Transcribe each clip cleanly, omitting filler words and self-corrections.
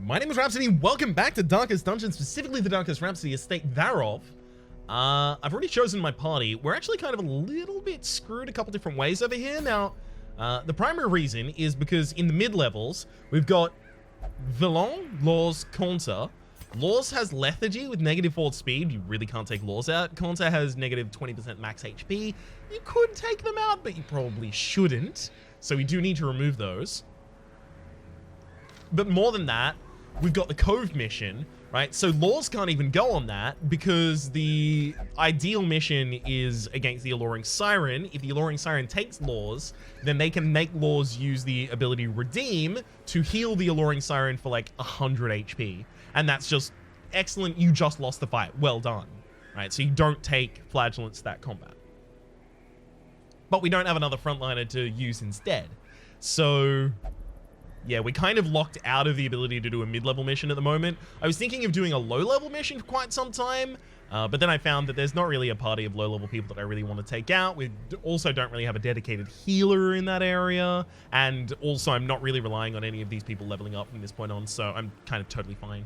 My name is Rhapsody. Welcome back to Darkest Dungeon, specifically the Darkest Rhapsody estate thereof. I've already chosen my party. We're actually kind of a little bit screwed a couple different ways over here. Now, the primary reason is because in the mid-levels, we've got Villain, Laws, Conta. Laws has lethargy with negative forward speed. You really can't take Laws out. Conta has negative 20% max HP. You could take them out, but you probably shouldn't. So we do need to remove those. But more than that, we've got the Cove mission, right? So Laws can't even go on that because the ideal mission is against the Alluring Siren. If the Alluring Siren takes Laws, then they can make Laws use the ability Redeem to heal the Alluring Siren for like 100 HP. And that's just excellent. You just lost the fight. Well done, right? So you don't take Flagellant stat combat. But we don't have another frontliner to use instead. So yeah, we're kind of locked out of the ability to do a mid-level mission at the moment. I was thinking of doing a low-level mission for quite some time, but then I found that there's not really a party of low-level people that I really want to take out. We also don't really have a dedicated healer in that area, and also I'm not really relying on any of these people leveling up from this point on, so I'm kind of totally fine.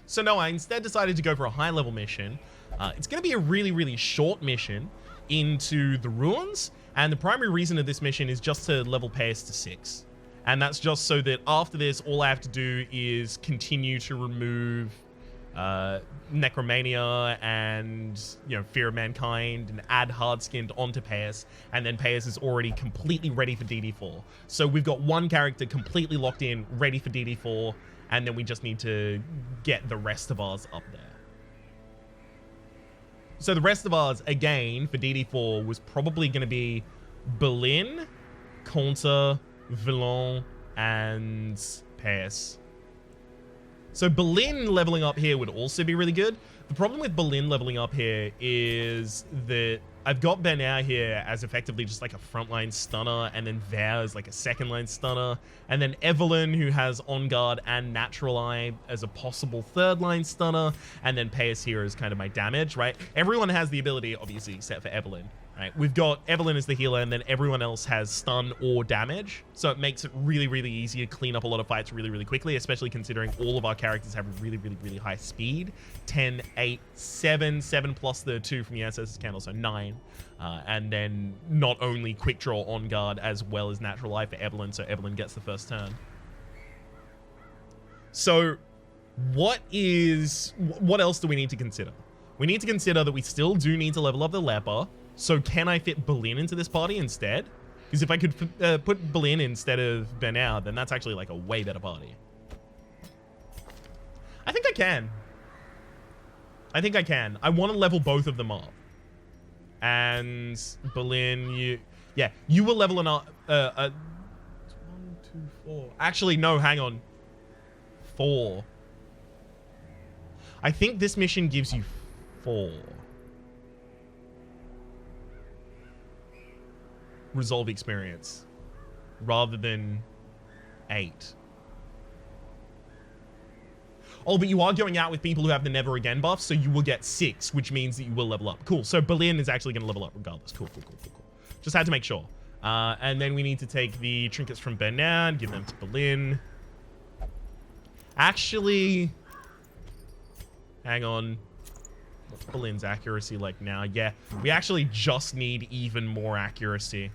So no, I instead decided to go for a high-level mission. It's going to be a really, really short mission into the ruins, and the primary reason of this mission is just to level Pace to 6. And that's just so that after this, all I have to do is continue to remove Necromania and, you know, Fear of Mankind and add Hardskinned onto Pace, and then Pace is already completely ready for DD4. So we've got one character completely locked in, ready for DD4, and then we just need to get the rest of ours up there. So the rest of ours, again, for DD4 was probably going to be Berlin, Conta, Villain, and Pace. So Berlin leveling up here would also be really good. The problem with Berlin leveling up here is that I've got Bernard here as effectively just like a frontline stunner, and then Ver as like a second line stunner, and then Evelyn, who has On Guard and Natural Eye as a possible third line stunner, and then Pace here as kind of my damage, right? Everyone has the ability, obviously, except for Evelyn. Right, we've got Evelyn as the healer, and then everyone else has stun or damage. So it makes it really, really easy to clean up a lot of fights really, really quickly, especially considering all of our characters have really, really, really high speed. 10, 8, 7, 7 plus the 2 from the ancestors candle, so 9. And then not only quick draw On Guard as well as Natural Eye for Evelyn, so Evelyn gets the first turn. So what else do we need to consider? We need to consider that we still do need to level up the leper. So can I fit Berlin into this party instead? Because if I could put Berlin instead of Bernard, then that's actually like a way better party. I think I can. I think I can. I want to level both of them up. And Berlin, you will level up. 1, 2, 4. Actually, no, hang on. 4. I think this mission gives you 4. Resolve experience rather than 8. Oh, but you are going out with people who have the Never Again buff, so you will get 6, which means that you will level up. Cool. So Berlin is actually going to level up regardless. Cool. Just had to make sure. And then we need to take the trinkets from Bernard, give them to Berlin. Actually, hang on. What's Berlin's accuracy like now? Yeah, we actually just need even more accuracy.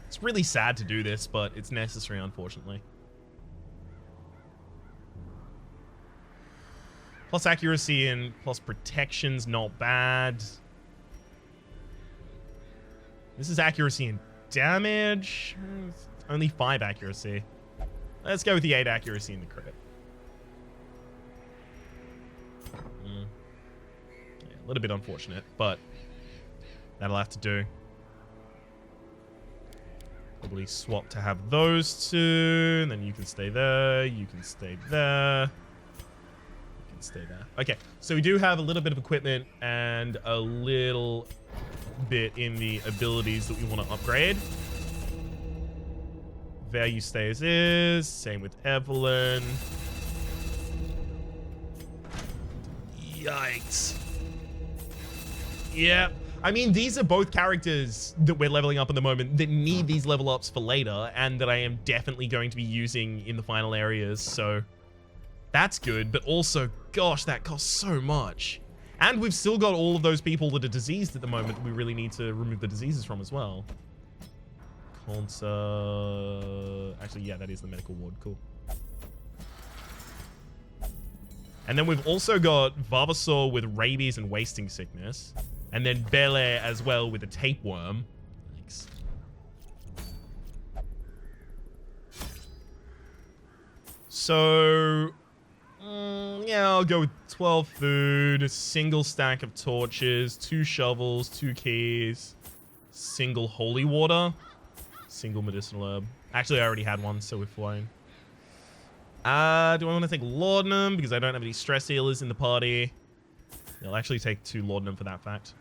It's really sad to do this, but it's necessary, unfortunately. Plus accuracy and plus protection's not bad. This is accuracy and damage. Only 5 accuracy. Let's go with the 8 accuracy in the crit. A little bit unfortunate, but that'll have to do. Probably swap to have those two, and then you can stay there, you can stay there, you can stay there. Okay, so we do have a little bit of equipment and a little bit in the abilities that we want to upgrade. There you stay as is, same with Evelyn. Yikes. Yeah, I mean, these are both characters that we're leveling up at the moment that need these level ups for later, and that I am definitely going to be using in the final areas, so that's good. But also, gosh, that costs so much. And we've still got all of those people that are diseased at the moment that we really need to remove the diseases from as well. Actually, yeah, that is the medical ward. Cool. And then we've also got Vavasaur with rabies and wasting sickness. And then Bele as well with a tapeworm. Thanks. So, yeah, I'll go with 12 food, a single stack of torches, 2 shovels, 2 keys, single holy water, single medicinal herb. Actually, I already had one, so we're fine. Do I want to take laudanum because I don't have any stress healers in the party? I'll actually take 2 laudanum for that fact.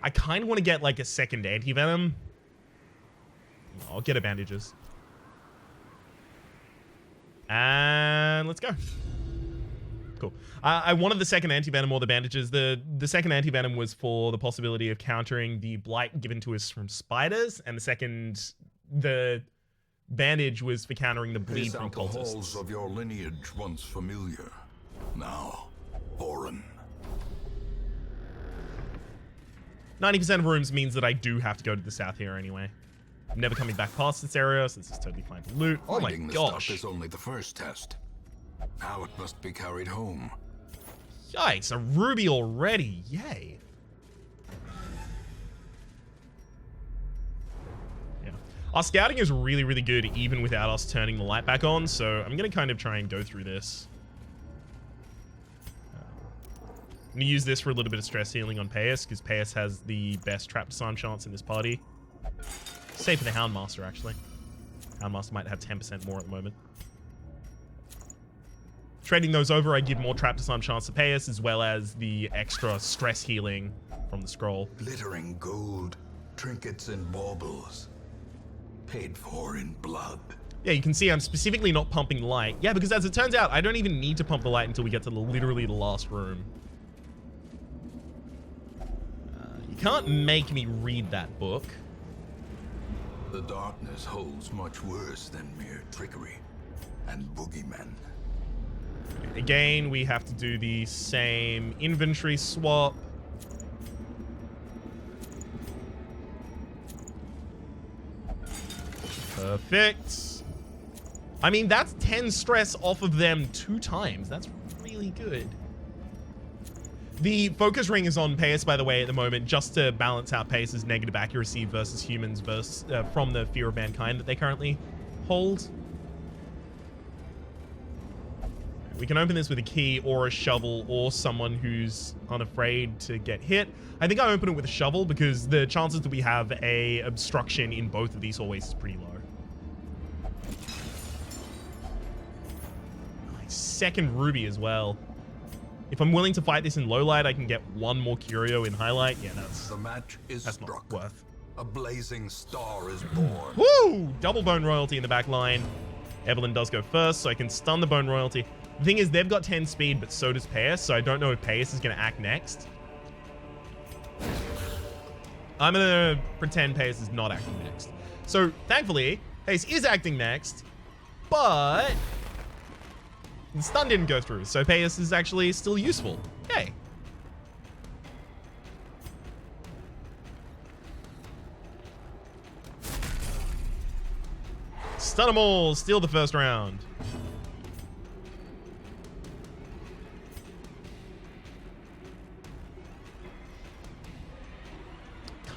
I kind of want to get like a second anti-venom. I'll get a bandages. And let's go. Cool. I wanted the second anti-venom or the bandages. The second anti-venom was for the possibility of countering the blight given to us from spiders, and the bandage was for countering the bleed from cultists. The halls of your lineage once familiar, now foreign. 90% of rooms means that I do have to go to the south here anyway. I'm never coming back past this area, so this is totally fine to loot. Oh my gosh. This is only the first test. Now it must be carried home. Yikes, a ruby already. Yay. Yeah. Our scouting is really, really good even without us turning the light back on, so I'm going to kind of try and go through this. I'm going to use this for a little bit of stress healing on Payas, because Payas has the best trap disarm chance in this party. Save for the Houndmaster, actually. Houndmaster might have 10% more at the moment. Trading those over, I give more trap disarm chance to Payas, as well as the extra stress healing from the scroll. Glittering gold, trinkets and baubles, paid for in blood. Yeah, you can see I'm specifically not pumping light. Yeah, because as it turns out, I don't even need to pump the light until we get to literally the last room. You can't make me read that book. The darkness holds much worse than mere trickery and boogeymen. Again, we have to do the same inventory swap. Perfect. I mean, that's 10 stress off of them 2 times. That's really good. The focus ring is on Payas, by the way, at the moment, just to balance out Payas's negative accuracy versus humans from the Fear of Mankind that they currently hold. We can open this with a key or a shovel or someone who's unafraid to get hit. I think I open it with a shovel because the chances that we have a obstruction in both of these hallways is pretty low. Nice. Second ruby as well. If I'm willing to fight this in low light, I can get 1 more curio in highlight. Yeah, the match is that's struck. Not worth. A blazing star is born. Woo! Double bone royalty in the back line. Evelyn does go first, so I can stun the bone royalty. The thing is, they've got 10 speed, but so does Payas, so I don't know if Payas is going to act next. I'm going to pretend Payas is not acting next. So, thankfully, Payas is acting next, but the stun didn't go through, so Payas is actually still useful. Yay. Stun them all, steal the first round.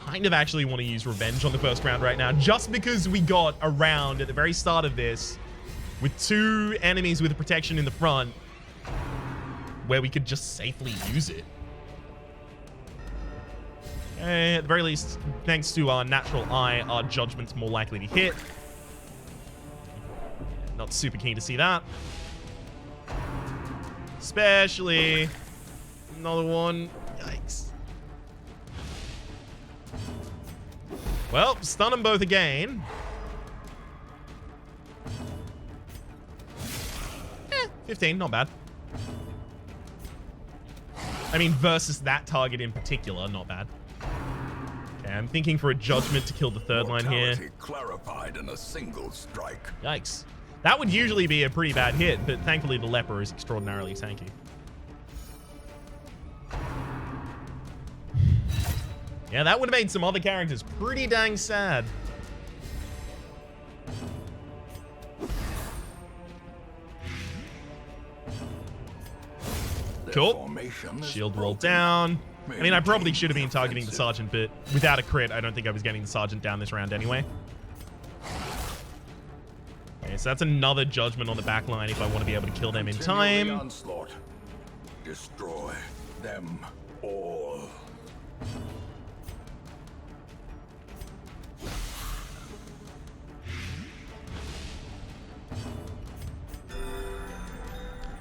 Kind of actually want to use revenge on the first round right now, just because we got a round at the very start of this with 2 enemies with protection in the front where we could just safely use it. At the very least, thanks to our natural eye, our judgment's more likely to hit. Not super keen to see that. Especially another one. Yikes. Well, stun them both again. 15, not bad. I mean, versus that target in particular, not bad. Okay, I'm thinking for a judgment to kill the third line here. Mortality clarified in a single strike. Yikes. That would usually be a pretty bad hit, but thankfully the leper is extraordinarily tanky. Yeah, that would have made some other characters pretty dang sad. Cool. Shield wall down. I mean, I probably should have been targeting the Sergeant, but without a crit, I don't think I was getting the Sergeant down this round anyway. Okay, so that's another judgment on the back line if I want to be able to kill them in time. Onslaught. Destroy them all.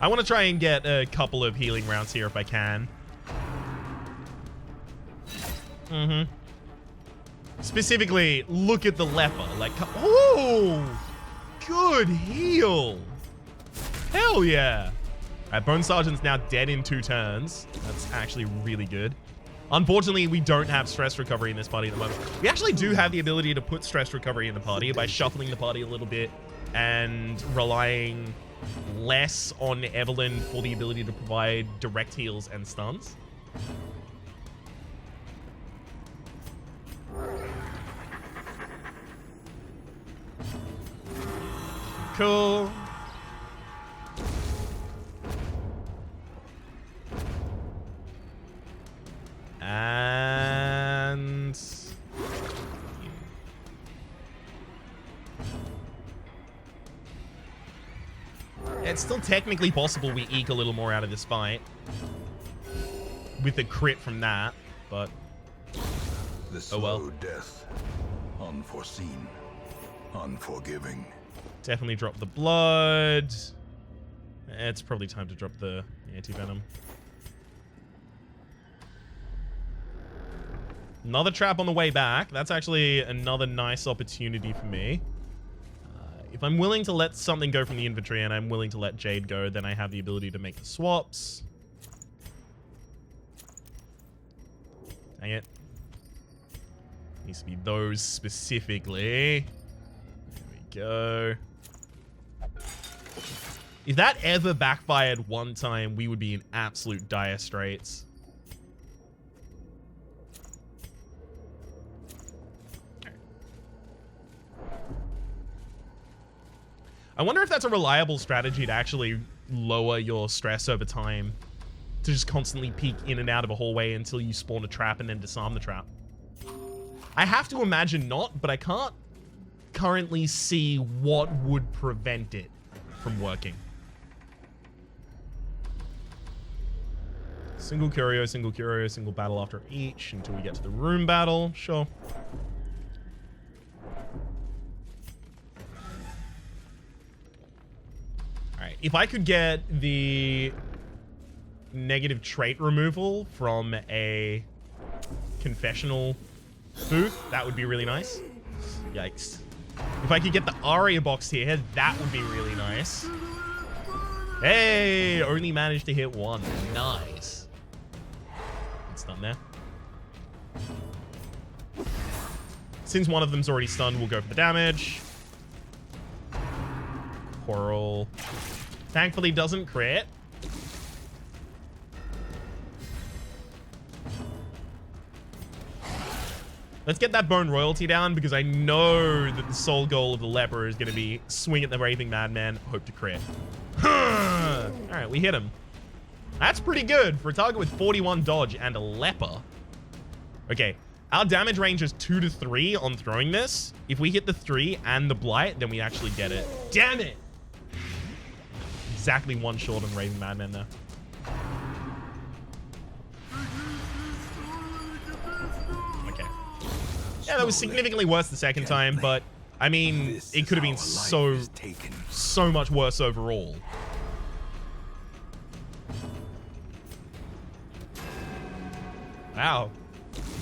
I want to try and get a couple of healing rounds here if I can. Specifically, look at the leper. Like, oh, good heal. Hell yeah. All right, Bone Sergeant's now dead in 2 turns. That's actually really good. Unfortunately, we don't have stress recovery in this party at the moment. We actually do have the ability to put stress recovery in the party by shuffling the party a little bit and relying less on Evelyn for the ability to provide direct heals and stuns. Cool. And it's still technically possible we eke a little more out of this fight with a crit from that, but the slow death, unforeseen, unforgiving. Definitely drop the blood. It's probably time to drop the anti-venom. Another trap on the way back. That's actually another nice opportunity for me. If I'm willing to let something go from the inventory and I'm willing to let Jade go, then I have the ability to make the swaps. Dang it. Needs to be those specifically. There we go. If that ever backfired one time, we would be in absolute dire straits. I wonder if that's a reliable strategy to actually lower your stress over time. To just constantly peek in and out of a hallway until you spawn a trap and then disarm the trap. I have to imagine not, but I can't currently see what would prevent it from working. Single curio, single battle after each until we get to the room battle. Sure. Alright, if I could get the negative trait removal from a confessional booth, that would be really nice. Yikes. If I could get the Aria box here, that would be really nice. Hey, only managed to hit one. Nice. It's done there. Since one of them's already stunned, we'll go for the damage. Coral. Thankfully doesn't crit. Let's get that bone royalty down because I know that the sole goal of the leper is going to be swing at the raving madman, hope to crit. Alright, we hit him. That's pretty good for a target with 41 dodge and a leper. Okay, our damage range is 2 to 3 on throwing this. If we hit the 3 and the blight, then we actually get it. Damn it! Exactly one short on raving madman there. Yeah, that was significantly worse the second time, but I mean, it could have been so much worse overall. Wow.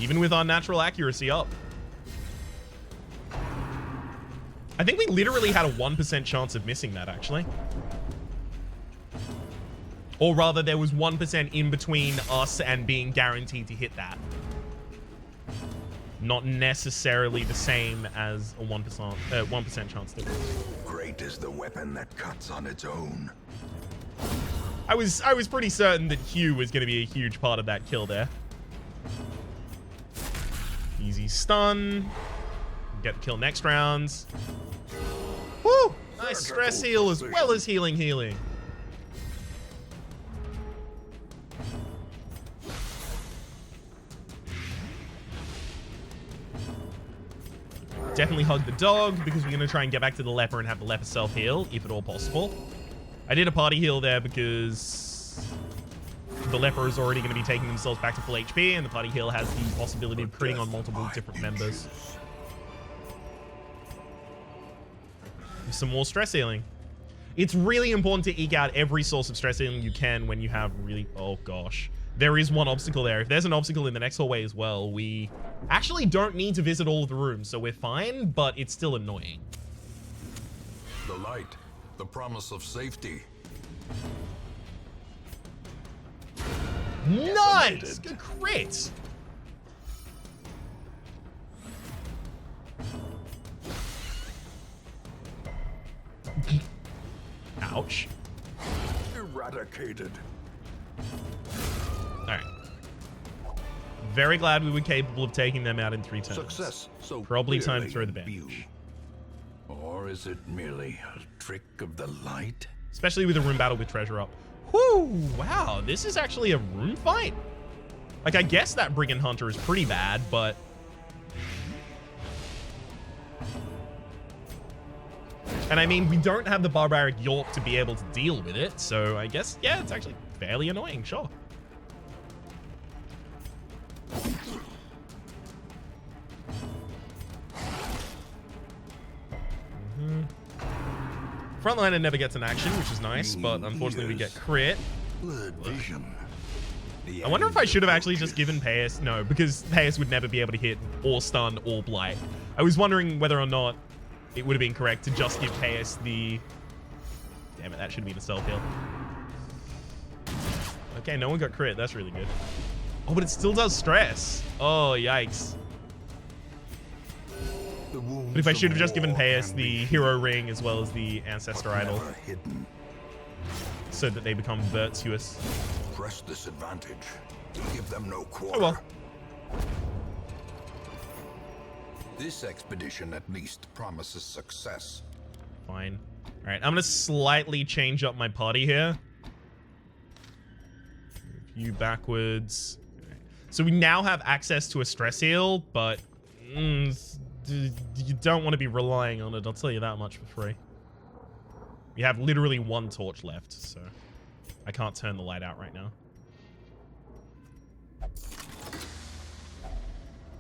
Even with our natural accuracy up. I think we literally had a 1% chance of missing that, actually. Or rather, there was 1% in between us and being guaranteed to hit that. Not necessarily the same as a 1% chance difference. Great is the weapon that cuts on its own. I was pretty certain that Hugh was going to be a huge part of that kill there. Easy stun. Get the kill next round. Woo! Nice stress heal as well as healing. Definitely hug the dog because we're going to try and get back to the leper and have the leper self-heal, if at all possible. I did a party heal there because the leper is already going to be taking themselves back to full HP, and the party heal has the possibility of critting on multiple different members. Some more stress healing. It's really important to eke out every source of stress healing you can when you have really... Oh, gosh. There is one obstacle there. If there's an obstacle in the next hallway as well, we actually don't need to visit all of the rooms, so we're fine, but it's still annoying. The light, the promise of safety. Nice! Good crit! Ouch. Eradicated. Alright. Very glad we were capable of taking them out in 3 turns. Success. So probably time to clearly throw the in view. bench. Or is it merely a trick of the light? Especially with a room battle with treasure up. Whoo! Wow, this is actually a room fight? Like, I guess that Brigand Hunter is pretty bad, but... And I mean, we don't have the Barbaric York to be able to deal with it, so I guess, yeah, it's actually fairly annoying, sure. Frontliner never gets an action, which is nice, but unfortunately we get crit. I wonder if I should have actually just given Payas. No, because Payas would never be able to hit or stun or blight. I was wondering whether or not it would have been correct to just give Payas the... Damn it, that should have been a self-heal. Okay, no one got crit. That's really good. Oh, but it still does stress. Oh, yikes. But if I should have just given Payas the hero ring as well as the ancestor idol, so that they become virtuous. Press this advantage. Give them no quarter. Oh well. This expedition at least promises success. Fine. All right, I'm gonna slightly change up my party here. Move you backwards. So we now have access to a stress heal, but you don't want to be relying on it. I'll tell you that much for free. We have literally 1 torch left, so I can't turn the light out right now.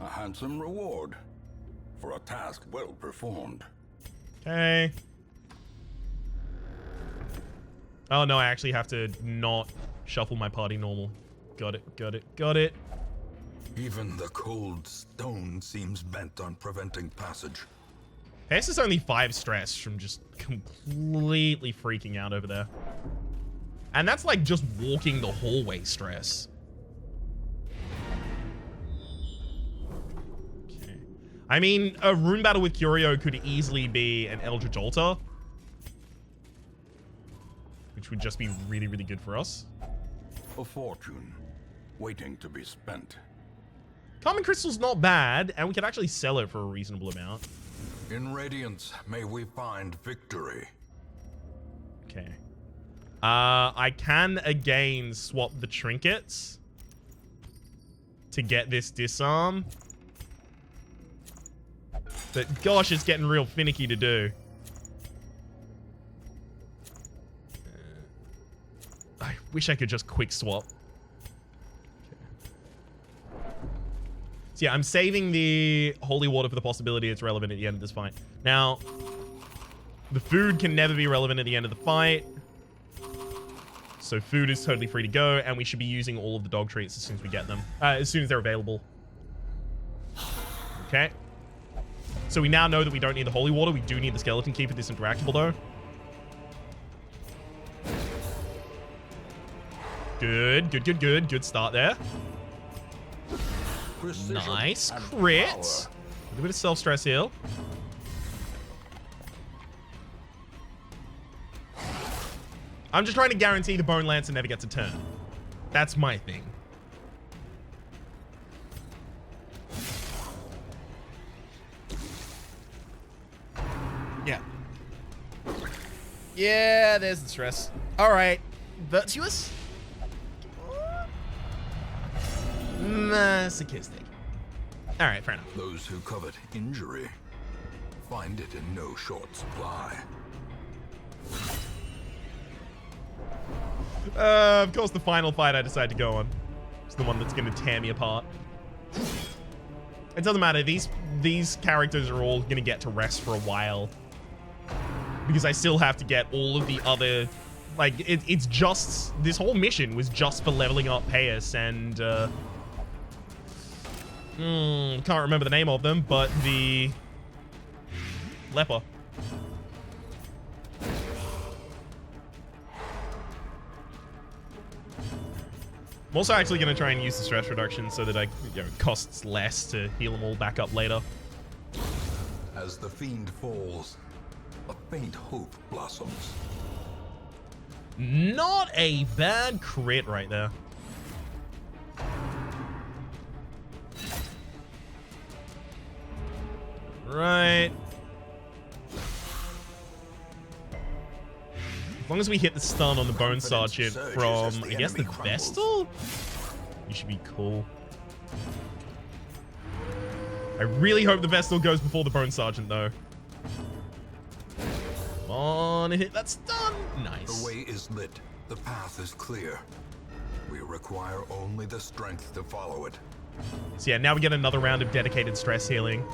A handsome reward for a task well performed. Okay. Oh no, I actually have to not shuffle my party normal. Got it. Even the cold stone seems bent on preventing passage. Hess is only 5 stress from just completely freaking out over there. And that's like just walking the hallway stress. Okay. I mean, a rune battle with Curio could easily be an Eldritch Altar, which would just be really, really good for us. A fortune waiting to be spent. Common Crystal's not bad, and we could actually sell it for a reasonable amount. In Radiance, may we find victory. Okay. I can again swap the trinkets to get this disarm. But gosh, it's getting real finicky to do. I wish I could just quick swap. So yeah, I'm saving the holy water for the possibility it's relevant at the end of this fight. Now, the food can never be relevant at the end of the fight. So food is totally free to go, and we should be using all of the dog treats as soon as we get them. As soon as they're available. Okay. So we now know that we don't need the holy water. We do need the skeleton key for this interactable, though. Good, good, good, good. Good start there. Precision Nice. and Crit. power. A little bit of self-stress heal. I'm just trying to guarantee the Bone Lancer never gets a turn. That's my thing. Yeah. Yeah, there's the stress. All right. Virtuous? Masochistic. All right, fair enough. Those who covet injury find it in no short supply. Of course, the final fight I decide to go on is the one that's going to tear me apart. It doesn't matter. These characters are all going to get to rest for a while. Because I still have to get all of the other... Like, it's just... This whole mission was just for leveling up Payas and... can't remember the name of them, but the... Leper. I'm also actually going to try and use the stress reduction so that it costs less to heal them all back up later. As the fiend falls, a faint hope blossoms. Not a bad crit right there. Right. As long as we hit the stun on the Bone Sergeant from, I guess, the Vestal, you should be cool. I really hope the Vestal goes before the Bone Sergeant, though. Come on, hit that stun. Nice. The way is lit. The path is clear. We require only the strength to follow it. So yeah, now we get another round of dedicated stress healing.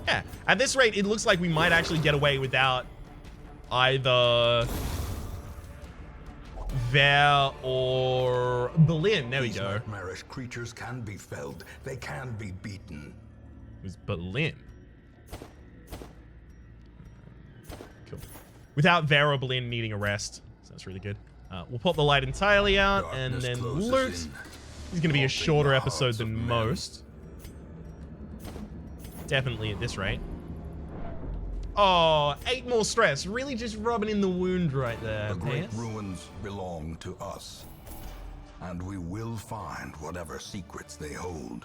Yeah, at this rate, it looks like we might actually get away without either Ver or Berlin. There we These go. nightmarish creatures can be felled. They can be beaten. It was Berlin. Cool. Without Ver or Berlin needing a rest. So that's really good. We'll pop the light entirely out and Darkness then closes loot. in, This is going to be a haunting shorter the episode hearts than of men. most. Definitely at this rate. Oh, 8 more stress. Really just rubbing in the wound right there. The great Yes. ruins belong to us, and we will find whatever secrets they hold.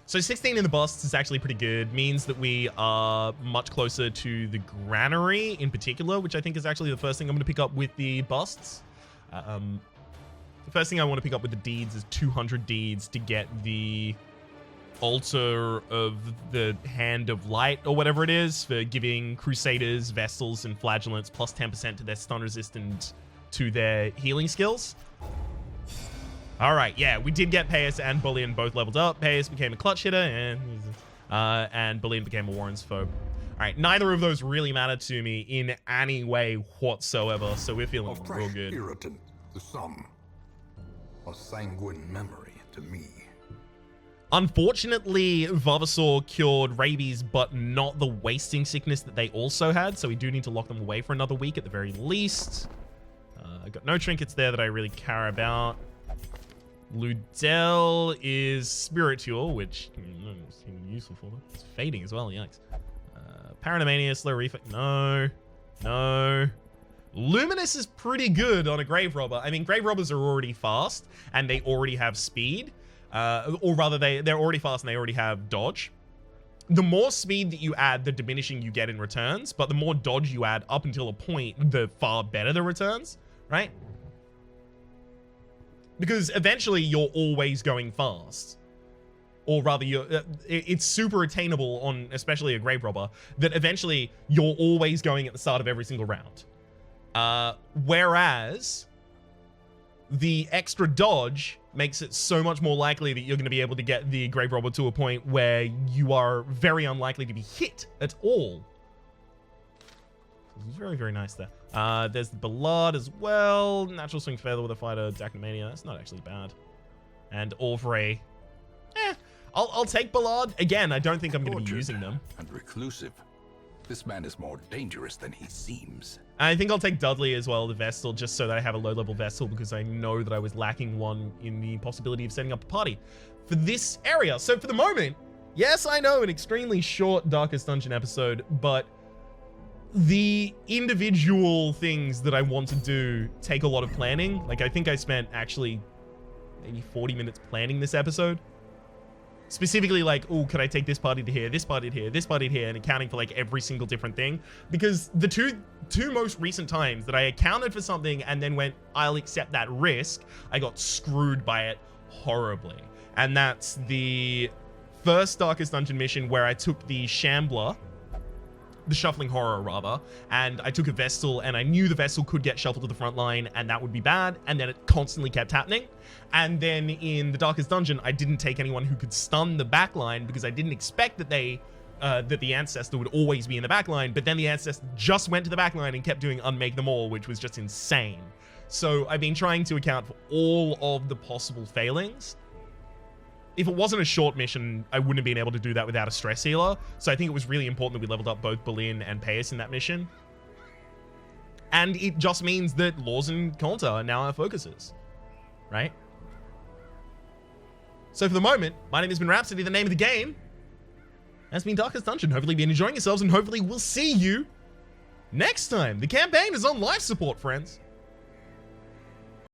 So 16 in the busts is actually pretty good. Means that we are much closer to the granary in particular, which I think is actually the first thing I'm going to pick up with the busts. The first thing I want to pick up with the deeds is 200 deeds to get the altar of the Hand of Light or whatever it is for giving Crusaders, Vestals, and Flagellants plus 10% to their stun resist and to their healing skills. All right, yeah, we did get Payas and Bullion both leveled up. Payas became a clutch hitter, and Bullion became a Warren's foe. All right, neither of those really mattered to me in any way whatsoever, so we're feeling A fresh real good. irritant to some, a sanguine memory to me. Unfortunately, Vavasaur cured rabies, but not the wasting sickness that they also had, so we do need to lock them away for another week at the very least. I got no trinkets there that I really care about. Ludell is Spiritual, which is useful for them. It's fading as well, yikes. Paranamania, Slow Reflect, no. Luminous is pretty good on a Grave Robber. I mean, Grave Robbers are already fast, and they already have speed. Or rather, they're already fast and they already have dodge. The more speed that you add, the diminishing you get in returns, but the more dodge you add up until a point, the far better the returns, right? Because eventually you're always going fast. Or rather, it's super attainable on especially a Grave Robber that eventually you're always going at the start of every single round. Whereas the extra dodge makes it so much more likely that you're going to be able to get the Grave Robber to a point where you are very unlikely to be hit at all. It's very, very nice there. There's the Ballard as well. Natural Swing Feather with a Fighter, Dacnamania. That's not actually bad. And Orvray. I'll take Ballard. Again, I don't think I'm going to be using them. And reclusive. This man is more dangerous than he seems. I think I'll take Dudley as well, the Vestal, just so that I have a low-level Vestal, because I know that I was lacking one in the possibility of setting up a party for this area. So for the moment, yes, I know, an extremely short Darkest Dungeon episode, but the individual things that I want to do take a lot of planning. Like, I think I spent actually maybe 40 minutes planning this episode. Specifically, like, oh, could I take this party to here, this party to here, this party to here, and accounting for like every single different thing. Because the two most recent times that I accounted for something and then went, I'll accept that risk, I got screwed by it horribly. And that's the first Darkest Dungeon mission where I took the Shambler, the Shuffling Horror rather, and I took a Vestal, and I knew the Vestal could get shuffled to the front line, and that would be bad, and then it constantly kept happening. And then in the Darkest Dungeon, I didn't take anyone who could stun the back line because I didn't expect that that the Ancestor would always be in the back line, but then the Ancestor just went to the back line and kept doing Unmake Them All, which was just insane. So I've been trying to account for all of the possible failings. If it wasn't a short mission, I wouldn't have been able to do that without a stress healer. So I think it was really important that we leveled up both Bolin and Payas in that mission. And it just means that Laws and Conta are now our focuses, right? So for the moment, my name has been Rhapsody. The name of the game has been Darkest Dungeon. Hopefully you've been enjoying yourselves, and hopefully we'll see you next time. The campaign is on life support, friends.